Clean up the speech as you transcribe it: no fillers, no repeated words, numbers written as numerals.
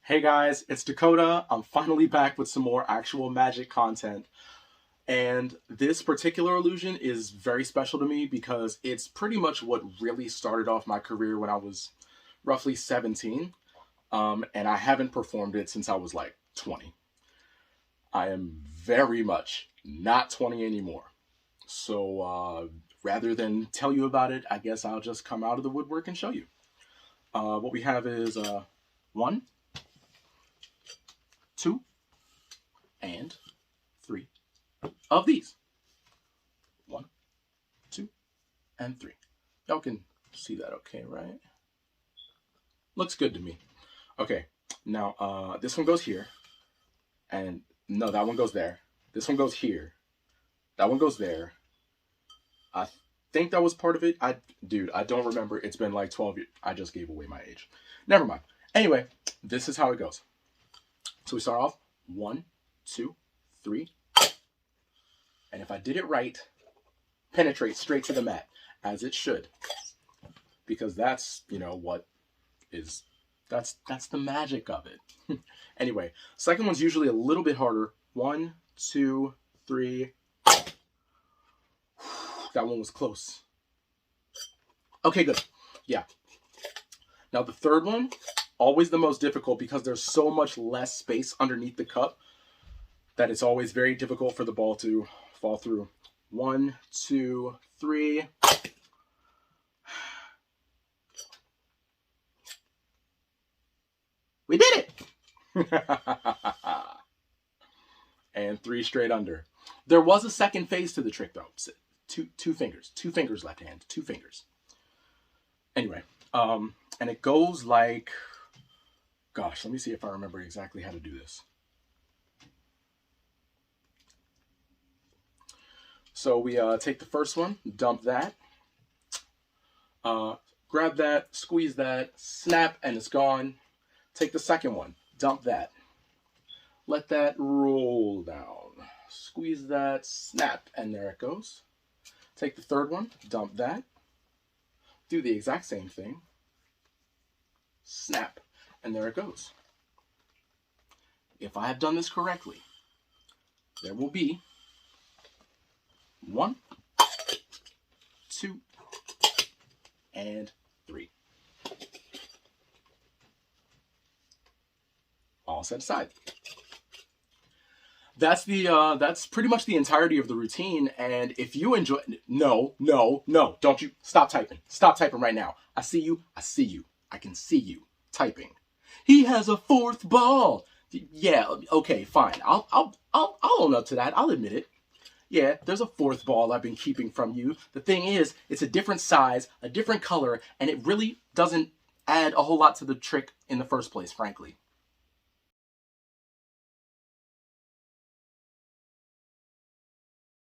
Hey guys, it's Dakota. I'm finally back with some more actual magic content. And this particular illusion is very special to me because it's pretty much what really started off my career when I was roughly 17. And I haven't performed it since I was like 20. I am very much not 20 anymore. So rather than tell you about it, I guess I'll just come out of the woodwork and show you. What we have is one, two, and three of these. One, two, and three. Y'all can see that okay, right? Looks good to me. Okay, now this one goes here. And no, that one goes there. This one goes here. That one goes there. I think that was part of it. Dude, I don't remember. It's been like 12 years. I just gave away my age. Never mind. Anyway, this is how it goes. So we start off, 1, 2, 3. And if I did it right, penetrate straight to the mat, as it should. Because that's, what is, that's the magic of it. Anyway, second one's usually a little bit harder. 1, 2, 3. That one was close. Okay, good. Yeah. Now the third one, always the most difficult because there's so much less space underneath the cup that it's always very difficult for the ball to fall through. 1, 2, 3. We did it! And 3 straight under. There was a second phase to the trick though. Two fingers. 2 fingers left hand. 2 fingers. Anyway, and it goes like, gosh, let me see if I remember exactly how to do this. So we take the first one, dump that, grab that, squeeze that, snap, and it's gone. Take the second one, dump that. Let that roll down. Squeeze that, snap, and there it goes. Take the third one, dump that. Do the exact same thing. Snap, and there it goes. If I have done this correctly, there will be 1, 2, and 3. All set aside. That's pretty much the entirety of the routine. And if you enjoy, no, don't you stop typing. Stop typing right now. I see you. I can see you typing. He has a 4th ball. Yeah, okay, fine. I'll own up to that. I'll admit it. Yeah, there's a 4th ball I've been keeping from you. The thing is, it's a different size, a different color, and it really doesn't add a whole lot to the trick in the first place, frankly.